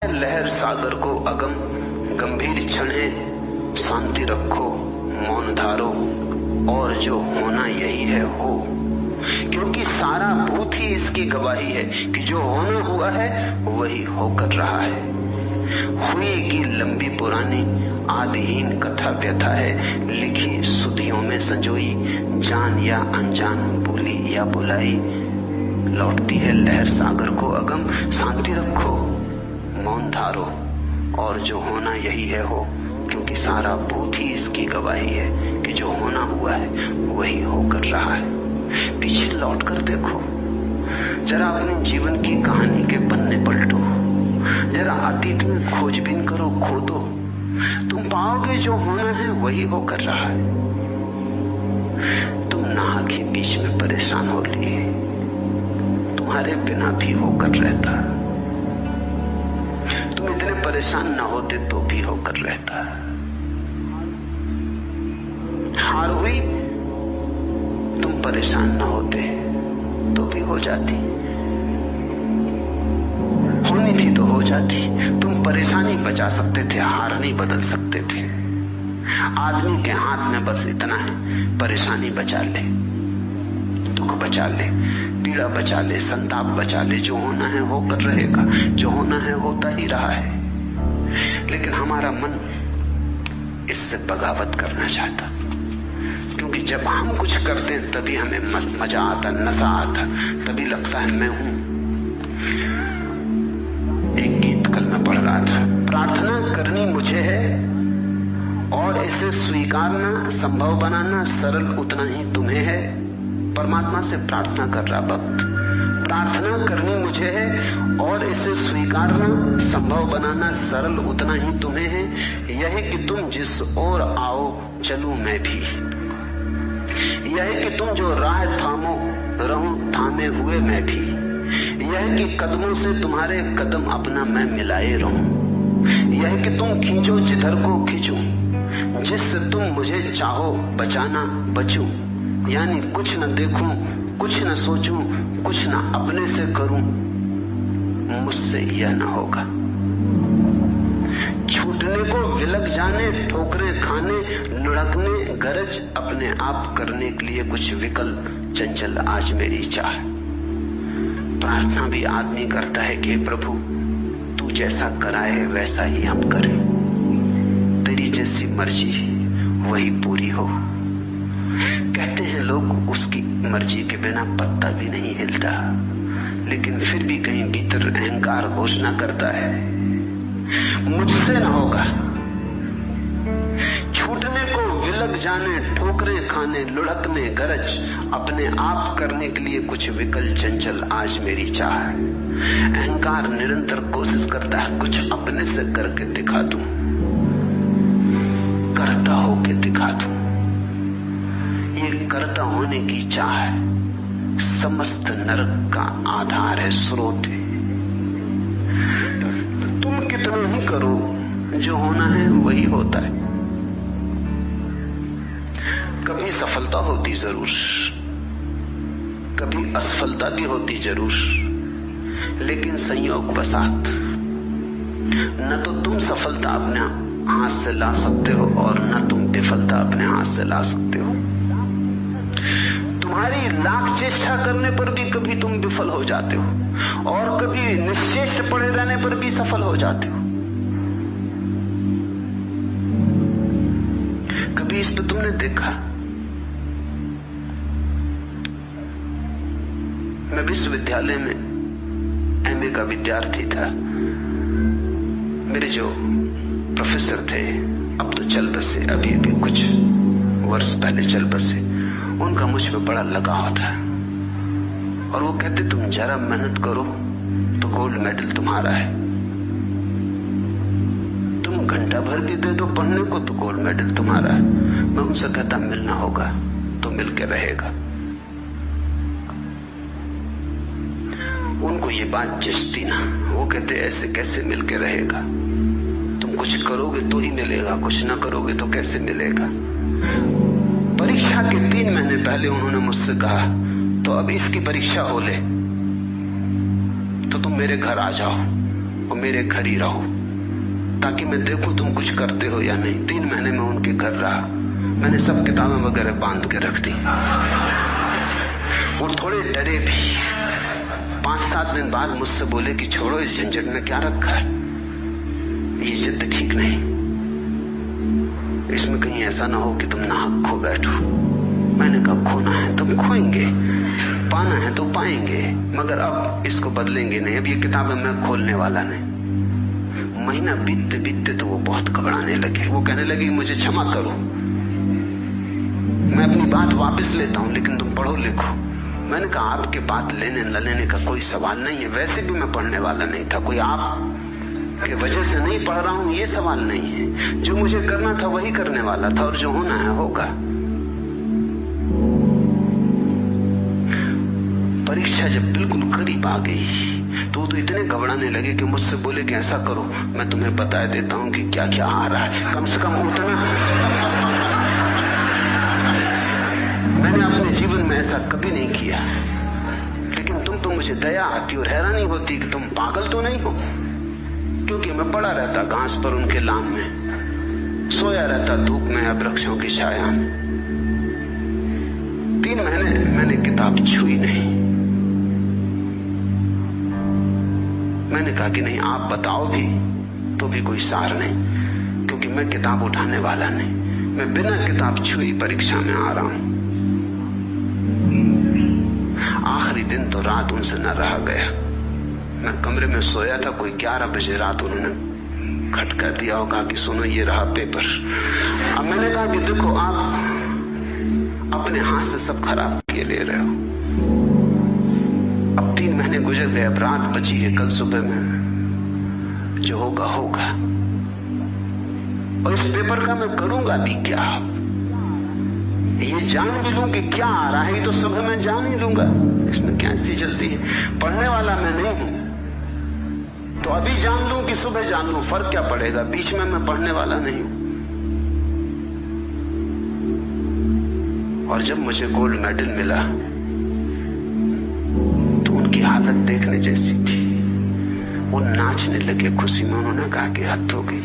लहर सागर को अगम गंभीर क्षण है, शांति रखो मौन धारो, और जो होना यही है हो, क्योंकि सारा भूत ही इसकी गवाही है कि जो होना हुआ है वही होकर रहा है। हुई की लंबी पुरानी आदिहीन कथा व्यथा है, लिखी सुधियों में संजोई, जान या अनजान बोली या बुलाई। लौटती है लहर सागर को अगम, शांति रखो मौन धारो, और जो होना यही है हो, क्योंकि सारा भूत ही इसकी गवाही है कि जो होना हुआ है वही होकर रहा है। पीछे लौट कर देखो, जरा अपने जीवन की कहानी के पन्ने पलटो, जरा अतीत में खोजबीन करो, खोदो, तुम पाओगे जो होना है वही होकर रहा है। तुम नाह के बीच में परेशान हो लिए, तुम्हारे बिना भी होकर रहता। तुम इतने परेशान ना होते तो भी होकर रहता। हार हुई, तुम परेशान ना होते तो भी हो जाती। होनी थी तो हो जाती। तुम परेशानी बचा सकते थे, हार नहीं बदल सकते थे। आदमी के हाथ में बस इतना है, परेशानी बचा ले, दुख बचा ले, पीड़ा बचा ले, संताप बचा ले। जो होना है होकर रहेगा, जो होना है होता ही रहा है। लेकिन हमारा मन इससे बगावत करना चाहता, क्योंकि जब हम कुछ करते हैं तभी हमें मजा आता, नशा आता, तभी लगता है मैं हूं। एक गीत कल मैं पढ़ रहा था, प्रार्थना करनी मुझे है और इसे स्वीकारना, संभव बनाना सरल उतना ही तुम्हें है। परमात्मा से प्रार्थना कर रहा भक्त, प्रार्थना करनी मुझे है और इसे स्वीकारना, संभव बनाना सरल उतना ही तुम्हें है। यह कि तुम जिस ओर आओ चलूं मैं भी, यह कि तुम जो राह थामो रहूं थामे हुए मैं भी, यह कि कदमों से तुम्हारे कदम अपना मैं मिलाए रहूं, यह कि तुम खींचो जिधर को खींचूं, जिससे तुम मुझे चाहो बचाना बचूं। यानी कुछ न देखूं, कुछ न सोचूं, कुछ न अपने से करूं, मुझसे यह न होगा। छूटने को विलग जाने, ठोकरें खाने, लुढ़कने गरज, अपने आप करने के लिए कुछ विकल्प चंचल आज मेरी चाह। प्रार्थना भी आदमी करता है कि प्रभु तू जैसा कराए वैसा ही हम करें, तेरी जैसी मर्जी वही पूरी हो। कहते हैं लोग उसकी मर्जी के बिना पत्ता भी नहीं हिलता, लेकिन फिर भी कहीं भीतर अहंकार घोषणा करता है मुझसे न होगा। छूटने को विलग जाने, ठोकरें खाने, लुढ़कने गरज, अपने आप करने के लिए कुछ विकल चंचल आज मेरी चाह। अहंकार निरंतर कोशिश करता है कुछ अपने से करके दिखा दूं, करता होके दिखा दूं। ये करता होने की चाह समस्त नरक का आधार है, स्रोत है। तुम कितना ही करो, जो होना है वही होता है। कभी सफलता होती जरूर, कभी असफलता भी होती जरूर, लेकिन संयोग वसात न तो तुम सफलता अपने हाथ से ला सकते हो और न तुम विफलता अपने हाथ से ला सकते हो। तुम्हारी लाख चेष्टा करने पर भी कभी तुम विफल हो जाते हो और कभी निश्चेष्ट पड़े रहने पर भी सफल हो जाते हो। कभी इस पे तुमने देखा, मैं विश्वविद्यालय में एमए का विद्यार्थी था। मेरे जो प्रोफेसर थे अब तो चल बसे, अभी कुछ वर्ष पहले चल बसे, उनका मुझ पे बड़ा लगाव था और वो कहते तुम जरा मेहनत करो तो गोल्ड मेडल तुम्हारा है, तुम घंटा भर भी दे दो पढ़ने को तो गोल्ड मेडल तुम्हारा है। मैं उनसे कहता मिलना होगा तो मिल के रहेगा। उनको ये बात जचती ना, वो कहते ऐसे कैसे मिल के रहेगा, तुम कुछ करोगे तो ही मिलेगा, कुछ ना करोगे तो कैसे मिलेगा। परीक्षा के 3 महीने पहले उन्होंने मुझसे कहा तो अब इसकी परीक्षा हो ले तो तुम मेरे घर आ जाओ। और मेरे घर ही रहो, ताकि मैं देखूं तुम कुछ करते हो या नहीं। 3 महीने में उनके घर रहा। मैंने सब किताबें वगैरह बांध के रख दी। वो थोड़े डरे भी। 5-7 दिन बाद मुझसे बोले कि छोड़ो, इस झंझट में क्या रखा है, ये जिद ठीक नहीं, इसमें कहीं ऐसा ना हो कि तुम नाहक खो बैठो। मैंने कहा खोना है तो भी खोएंगे, पाना है तो पाएंगे, मगर अब इसको बदलेंगे नहीं। अब ये किताबें मैं खोलने वाला नहीं। महीना बीतते बीतते तो वो बहुत घबराने लगे। वो कहने लगे मुझे क्षमा करो, मैं अपनी बात वापस लेता हूं, लेकिन तुम पढ़ो लिखो। मैंने कहा आपके बात लेने न लेने का कोई सवाल नहीं है, वैसे भी मैं पढ़ने वाला नहीं था, कोई आप के वजह से नहीं पढ़ रहा हूं ये सवाल नहीं है। जो मुझे करना था वही करने वाला था, और जो होना है होगा। परीक्षा जब बिल्कुल करीब आ गई तो इतने घबराने लगे कि मुझसे बोले कि ऐसा करो, मैं तुम्हें बता देता हूं कि क्या क्या आ रहा है, कम से कम उतना। मैंने अपने जीवन में ऐसा कभी नहीं किया, लेकिन तुम तो मुझे दया आती और हैरानी होती कि तुम पागल तो नहीं हो। क्योंकि मैं पड़ा रहता घास पर उनके लाम में, सोया रहता धूप में या वृक्षों की छाया में। 3 महीने मैंने किताब छुई नहीं। मैंने कहा कि नहीं, आप बताओ भी तो भी कोई सार नहीं, क्योंकि मैं किताब उठाने वाला नहीं। मैं बिना किताब छुई परीक्षा में आ रहा हूं। आखिरी दिन तो रात उनसे न रहा गया। मैं कमरे में सोया था, कोई 11 बजे रात उन्होंने खटका दिया और कहा कि सुनो ये रहा पेपर। अब मैंने कहा कि देखो आप अपने हाथ से सब खराब किए ले रहे हो। अब 3 महीने गुजर गए, अब रात बची है, कल सुबह में जो होगा होगा। और इस पेपर का मैं करूंगा भी क्या, ये जान भी लूं कि क्या आ रहा है, ये तो सुबह मैं जान ही लूंगा, इसमें क्या ऐसी जल्दी है। पढ़ने वाला मैं नहीं हूं, तो अभी जान लूं कि सुबह जान लूं, फर्क क्या पड़ेगा। बीच में मैं पढ़ने वाला नहीं हूं। और जब मुझे गोल्ड मेडल मिला तो उनकी हालत देखने जैसी थी। वो नाचने लगे खुशी में। उन्होंने कहा कि हद हो गई,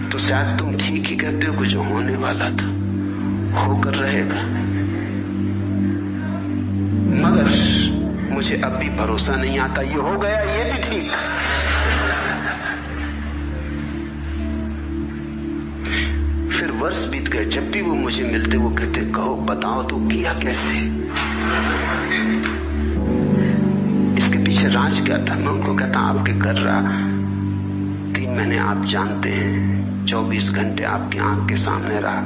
तो शायद तुम ठीक ही कहते हो कि जो होने वाला था होकर रहेगा। मगर मुझे अब भी भरोसा नहीं आता, ये हो गया ये भी ठीक। फिर वर्ष बीत गए, जब भी वो मुझे मिलते वो कहते कहो बताओ तो किया कैसे, इसके पीछे राज क्या था। मैं उनको कहता आपके घर रहा, 3 महीने आप जानते हैं, 24 घंटे आपकी आंख के सामने रहा।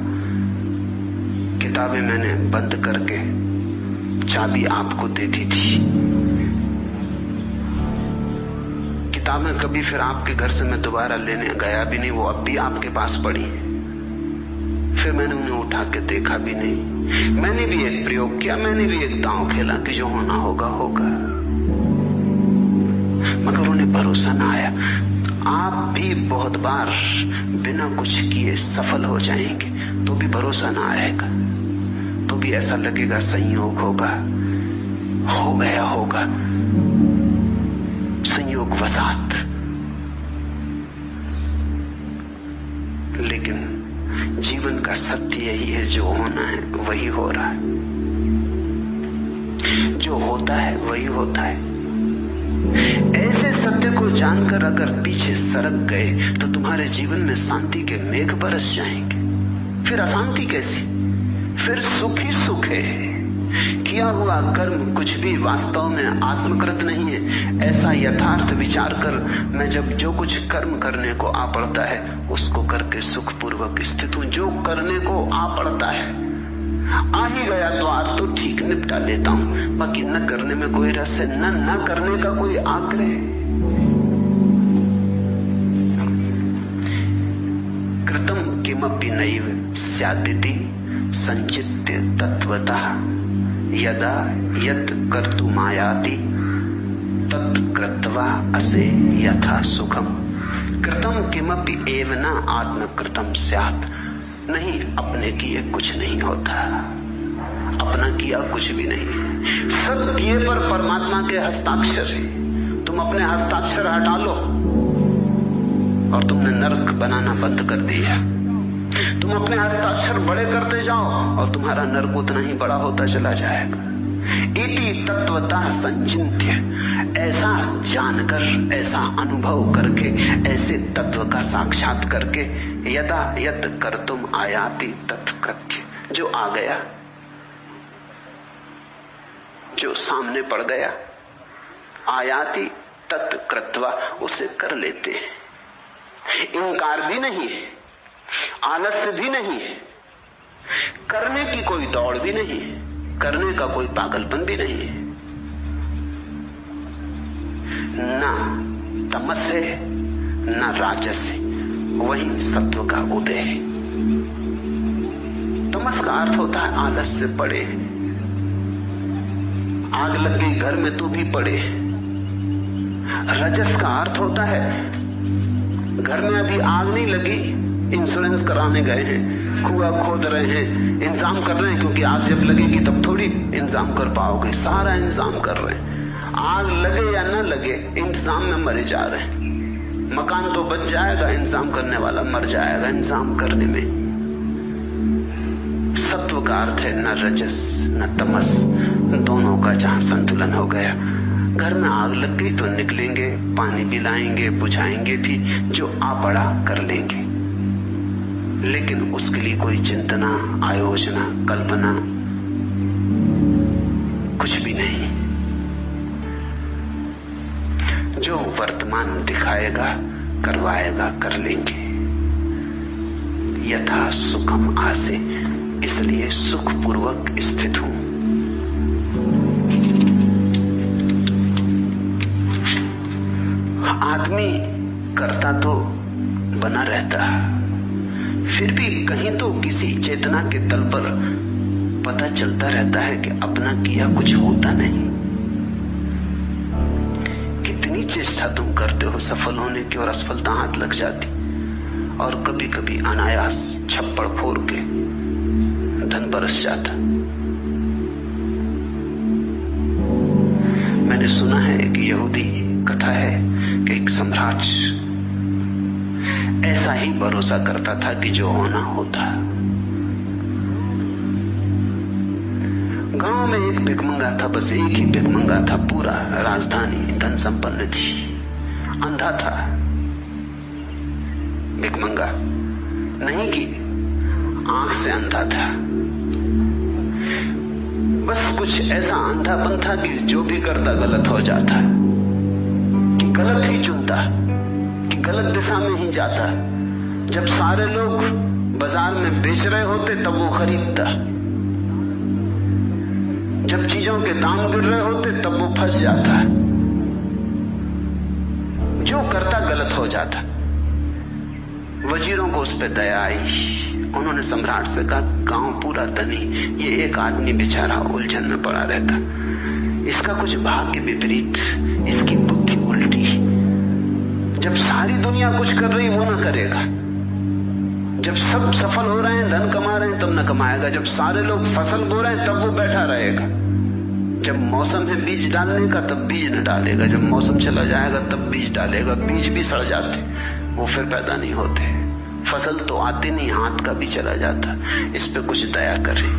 किताबें मैंने बंद करके चाबी आपको दे दी थी। किताबें कभी फिर आपके घर से मैं दोबारा लेने गया भी नहीं, वो अब भी आपके पास पड़ी। फिर मैंने उन्हें उठा के देखा भी नहीं। मैंने भी एक प्रयोग किया, मैंने भी एक दांव खेला कि जो होना होगा होगा, मगर उन्हें भरोसा ना आया। आप भी बहुत बार बिना कुछ किए सफल हो जाएंगे तो भी भरोसा ना आएगा, तो भी ऐसा लगेगा संयोग होगा, हो गया होगा, संयोग वसात। लेकिन जीवन का सत्य यही है, जो होना है वही हो रहा है, जो होता है वही होता है। ऐसे सत्य को जानकर अगर पीछे सरक गए तो तुम्हारे जीवन में शांति के मेघ बरस जाएंगे। फिर अशांति कैसी, फिर सुख ही सुख है। किया हुआ कर्म कुछ भी वास्तव में आत्मकृत नहीं है, ऐसा यथार्थ विचार कर मैं जब जो कुछ कर्म करने को आ पड़ता है उसको करके सुखपूर्वक स्थित हूं। जो करने को आ पड़ता है आ ही गया तो आज तो ठीक निपटा लेता हूं, बाकी न करने में कोई रस है, न करने का कोई आग्रह। कृतं किमपि नैव स्यादिति संचित्य तत्वतः यदा यत् कर्तुमायाति तत् कृत्वा असे यथा सुखम। कृतं किमपि एव न आत्मकृतं स्यात्। नहीं, अपने किए कुछ नहीं होता, अपना किया कुछ भी नहीं। सब किए पर परमात्मा के हस्ताक्षर है। तुम अपने हस्ताक्षर हटा लो और तुमने नरक बनाना बंद कर दिया। तुम अपने हस्ताक्षर बड़े करते जाओ और तुम्हारा नरक उतना ही बड़ा होता चला जाएगा। इति तत्वतः संचिन्त्य, ऐसा जानकर, ऐसा अनुभव करके, ऐसे तत्व का साक्षात करके, यदा यत् कर्तुम आयाति तत्कृत्य, जो आ गया, जो सामने पड़ गया, आयाति तत्कृत्वा, उसे कर लेते हैं। इनकार भी नहीं है, आलस्य भी नहीं है, करने की कोई दौड़ भी नहीं है, करने का कोई पागलपन भी नहीं है। ना तमस है ना राजस है, वही सत्व का उदय है। तमस का अर्थ होता है आलस्य पड़े, आग लग गई घर में तो भी पड़े। रजस का अर्थ होता है घर में अभी आग नहीं लगी, इंश्योरेंस कराने गए हैं, कुआं खोद रहे हैं, इंतजाम कर रहे हैं, क्योंकि आग जब लगेगी तब थोड़ी इंतजाम कर पाओगे, सारा इंतजाम कर रहे हैं। आग लगे या न लगे, इंतजाम में मरे जा रहे हैं। मकान तो बच जाएगा, इंतजाम करने वाला मर जाएगा इंतजाम करने में। सत्व का अर्थ है न रजस न तमस, दोनों का जहां संतुलन हो गया। घर में आग लग गई तो निकलेंगे, पानी भी लाएंगे, बुझाएंगे भी, जो आ पड़ा कर लेंगे, लेकिन उसके लिए कोई चिंतना, आयोजना, कल्पना कुछ भी नहीं। जो वर्तमान दिखाएगा, करवाएगा, कर लेंगे। यथा सुखम आसे, इसलिए सुखपूर्वक स्थित हूं। आदमी करता तो बना रहता, फिर भी कहीं तो किसी चेतना के तल पर पता चलता रहता है कि अपना किया कुछ होता नहीं। कितनी चेष्टा तुम करते हो सफल होने की और असफलता हाथ लग जाती, और कभी कभी अनायास छप्पड़ फोड़ के धन बरस जाता। मैंने सुना है एक यहूदी कथा है कि एक सम्राट ऐसा ही भरोसा करता था कि जो होना होता। गांव में एक भिखमंगा था, बस एक ही भिखमंगा था, पूरा राजधानी धन संपन्न थी, अंधा था भिखमंगा, नहीं कि आंख से अंधा था, बस कुछ ऐसा अंधापन था कि जो भी करता गलत हो जाता, कि गलत ही चुनता, कि गलत दिशा में ही जाता। जब सारे लोग बाजार में बेच रहे होते तब वो खरीदता, जब चीजों के दाम गिर रहे होते तब वो फंस जाता, जो करता गलत हो जाता। वजीरों को उस पर दया आई, उन्होंने सम्राट से कहा, गांव पूरा धनी, ये एक आदमी बेचारा उलझन में पड़ा रहता, इसका कुछ भाग्य विपरीत, इसकी बुद्धि उल्टी। जब सारी दुनिया कुछ कर रही वो ना करेगा, जब सब सफल हो रहे हैं, धन कमा रहे हैं, तब न कमाएगा, जब सारे लोग फसल बो रहे हैं तब वो बैठा रहेगा, जब मौसम है बीज डालने का तब बीज न डालेगा, जब मौसम चला जाएगा तब बीज डालेगा, बीज भी सड़ जाते, वो फिर पैदा नहीं होते, फसल तो आती नहीं, हाथ का भी चला जाता। इस पे कुछ दया करें।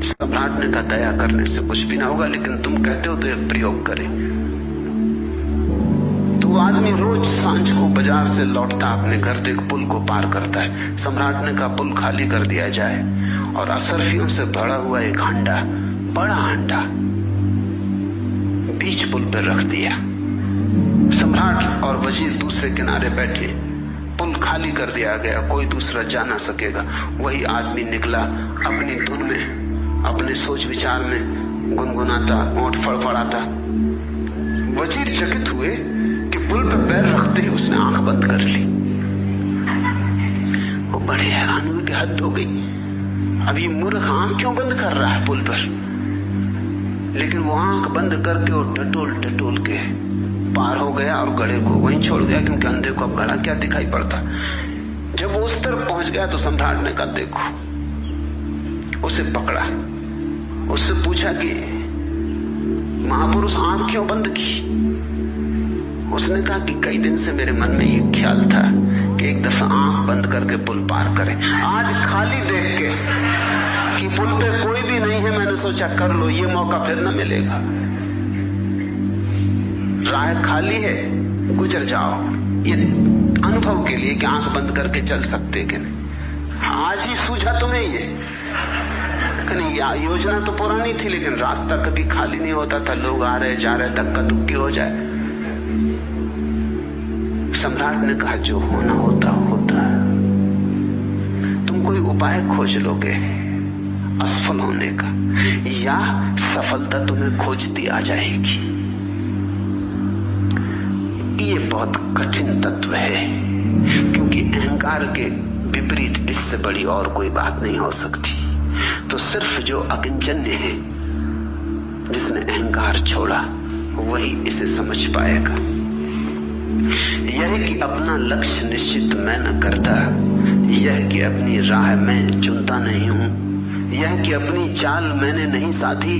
सम्राट ने कहा, दया करने से कुछ भी ना होगा, लेकिन तुम कहते हो तो एक प्रयोग करें। तो आदमी रोज सांझ को बाजार से लौटता, अपने घर देख पुल को पार करता है। सम्राट ने कहा, पुल खाली कर दिया जाए और असरफियों से भरा हुआ एक हांडा, बड़ा हांडा, बीच पुल पर रख दिया। सम्राट और वजीर दूसरे किनारे बैठे, पुल खाली कर दिया गया, कोई दूसरा जा ना सकेगा। वही आदमी निकला अपनी धुन में, अपने सोच विचार में गुनगुनाता, ओंठ फड़फड़ाता। वजीर चकित हुए कि पुल पर पैर रखते ही उसने आंख बंद कर ली। वो बड़े हैरान हुए कि हद हो गई, अब ये मूर्ख आंख क्यों बंद कर रहा है पुल पर? लेकिन वो आंख बंद करके और टटोल टटोल के पार हो गया और घड़े को वहीं छोड़ गया, क्योंकि अंधे को अब घड़ा क्या दिखाई पड़ता। जब वो उस तरफ पहुंच गया तो सम्राट ने कहा, देखो, उसे पकड़ा, उससे पूछा कि महापुरुष आंख क्यों बंद की? उसने कहा कि कई दिन से मेरे मन में ये ख्याल था कि एक दफा आंख बंद करके पुल पार करें। आज खाली देख के कि पुल पे कोई भी नहीं है, मैंने सोचा कर लो, ये मौका फिर न मिलेगा। राह खाली है, गुजर जाओ, ये अनुभव के लिए कि आंख बंद करके चल सकते कि नहीं। आज ही सूझा तुम्हें ये योजना तो पुरानी थी, लेकिन रास्ता कभी खाली नहीं होता था। लोग आ रहे जा रहे, धक्का धुक्की हो जाए। सम्राट ने कहा जो होना होता होता। तुम कोई उपाय खोज लोगे असफल होने का, या सफलता तुम्हें खोजती आ जाएगी। ये बहुत कठिन तत्व है, क्योंकि अहंकार के विपरीत इससे बड़ी और कोई बात नहीं हो सकती। तो सिर्फ जो अकिंचन्य है, जिसने अहंकार छोड़ा, वही इसे समझ पाएगा। यह कि अपना लक्ष्य निश्चित मैं न करता, यह कि अपनी राह मैं चुनता नहीं हूं, यह कि अपनी चाल मैंने नहीं साधी,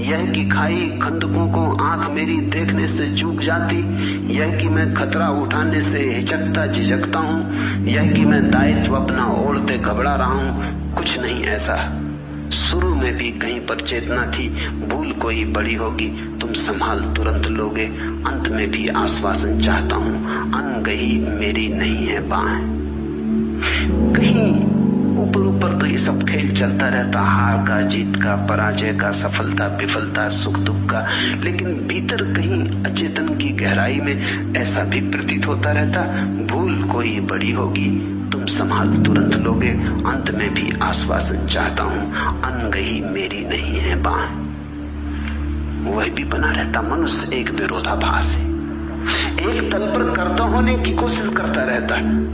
यह कि खाई खंदकों को आंख मेरी देखने से चूक जाती, यह कि मैं खतरा उठाने से हिचकता झिझकता हूं, यह कि मैं दायित्व अपना ओढ़ते घबरा रहा हूं। कुछ नहीं ऐसा। शुरू में भी कहीं पर चेतना थी, भूल कोई बड़ी होगी, तुम संभाल तुरंत लोगे। अंत में भी आश्वासन चाहता हूं, अनगही मेरी नहीं है बाहें। कहीं ऊपर ऊपर तो ये सब खेल चलता रहता, हार का, जीत का, पराजय का, सफलता विफलता, सुख दुख का, लेकिन भीतर कहीं अचेतन की गहराई में ऐसा भी प्रतीत होता रहता, भूल कोई बड़ी होगी, तुम संभाल तुरंत लोगे। अंत में भी आश्वासन चाहता हूं, अनगही मेरी नहीं है बाहें। वह भी बना रहता। मनुष्य एक विरोधाभास है, एक तल पर कर्ता होने की कोशिश करता रहता है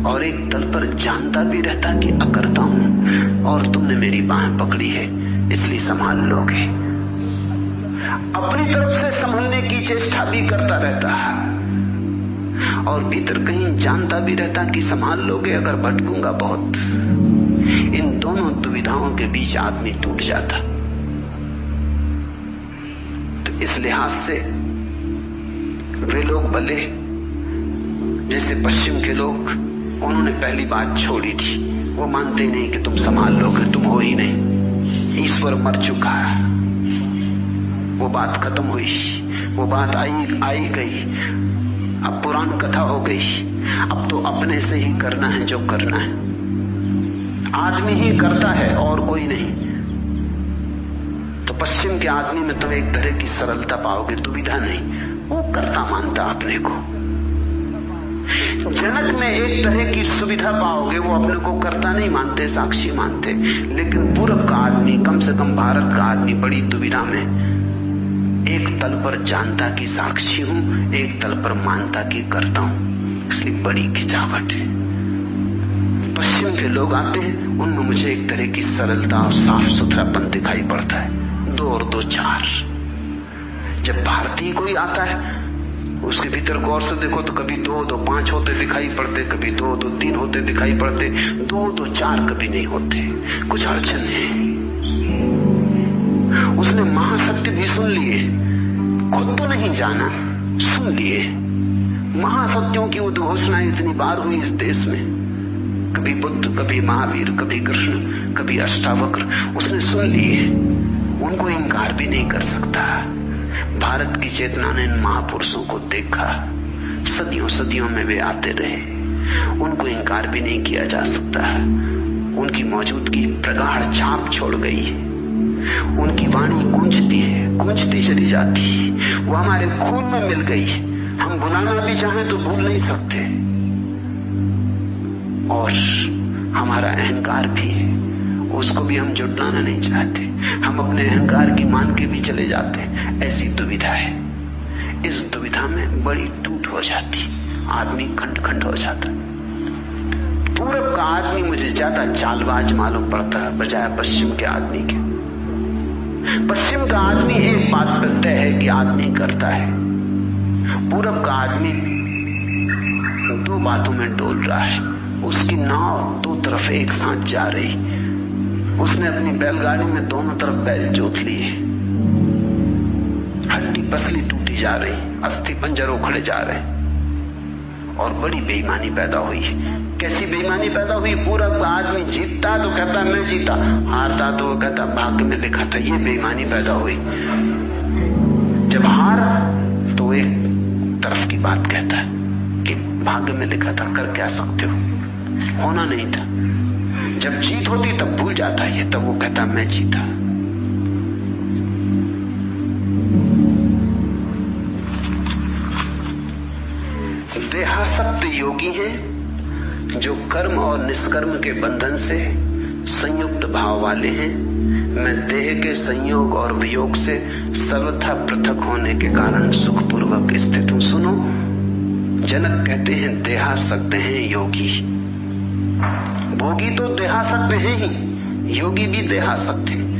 और एक तल पर जानता भी रहता कि अकर्ता हूं, और तुमने मेरी बाहें पकड़ी है, इसलिए संभाल लोगे। अपनी तरफ से संभलने की चेष्टा भी करता रहता है और भीतर कहीं जानता भी रहता कि संभाल लोगे, अगर भटकूंगा बहुत। इन दोनों दुविधाओं के बीच आदमी टूट जाता। तो इस लिहाज से वे लोग भले, जैसे पश्चिम के लोग, उन्होंने पहली बात छोड़ी थी। वो मानते नहीं कि तुम संभाल लोगे, तुम हो ही नहीं, ईश्वर मर चुका है। वो बात खत्म हुई, वो बात आई गई, अब पुरानी कथा हो गई। अब तो अपने से ही करना है जो करना है, आदमी ही करता है और कोई नहीं। तो पश्चिम के आदमी में तुम एक तरह की सरलता पाओगे, दुविधा नहीं, वो करता मानता अपने को। जनक में एक तरह की सुविधा पाओगे, वो अपने को करता नहीं मानते, साक्षी मानते। लेकिन पूरब का आदमी, कम से कम भारत का आदमी, बड़ी दुविधा में। एक तल पर जानता की साक्षी हूं, एक तल पर मानता की करता हूं, इसलिए बड़ी खिंचावट है। पश्चिम के लोग आते हैं, उनमें मुझे एक तरह की सरलता और साफ सुथरापन दिखाई पड़ता है। 2 और 2 4। जब भारतीय कोई आता है, उसके भीतर गौर से देखो तो कभी 2 2 5 होते दिखाई पड़ते, कभी 2 2 3 होते दिखाई पड़ते, 2 2 4 कभी नहीं होते। कुछ अड़चन है। उसने महासत्य भी सुन लिए, खुद तो नहीं जाना, सुन लिए। महासत्यों की उद्घोषणा इतनी बार हुई इस देश में, कभी बुद्ध, कभी महावीर, कभी कृष्ण, कभी अष्टावक्र, उसने सुन लिए। उनको इनकार भी नहीं कर सकता। भारत की चेतना ने इन महापुरुषों को देखा, सदियों सदियों में वे आते रहे, उनको इनकार भी नहीं किया जा सकता। उनकी मौजूदगी प्रगाढ़ छाप छोड़ गई है। उनकी वाणी गूंजती है, गूंजती चली जाती है, वो हमारे खून में मिल गई है। हम भुलाना भी चाहें तो भूल नहीं सकते। और हमारा अहंकार भी है, उसको भी हम जुटलाना नहीं चाहते। हम अपने अहंकार की मान के भी चले जाते हैं। ऐसी दुविधा है। इस दुविधा में बड़ी टूट हो जाती, आदमी खंड खंड हो जाता। पूरब का आदमी मुझे ज्यादा चालबाज मालूम पड़ता है बजाय पश्चिम के आदमी के। पश्चिम का आदमी एक बात पर तय है कि आदमी करता है, पूरब का आदमी 2 बातों में डोल रहा है। उसकी नाव 2 तरफ एक साथ जा रही। उसने अपनी बैलगाड़ी में दोनों तरफ बैल जोत लिए, हड्डी पसली टूटी जा रही, अस्थि पंजर उखड़े जा रहे और बड़ी बेईमानी पैदा हुई। कैसी बेईमानी पैदा हुई? पूरा आदमी जीतता तो कहता मैं जीता, हारता तो वो कहता भाग्य में लिखा था। ये बेईमानी पैदा हुई। जब हार तो एक तरफ की बात कहता है कि भाग्य में लिखा था, कर क्या सकते हो, होना नहीं था। जब जीत होती तब भूल जाता है, तब वो कहता मैं जीता। देहासक्त योगी हैं जो कर्म और निष्कर्म के बंधन से संयुक्त भाव वाले हैं। मैं देह के संयोग और वियोग से सर्वथा पृथक होने के कारण सुखपूर्वक स्थित हूं। सुनो, जनक कहते हैं देहासक्त हैं योगी। भोगी तो देहासक्त हैं ही, योगी भी देहासक्त हैं।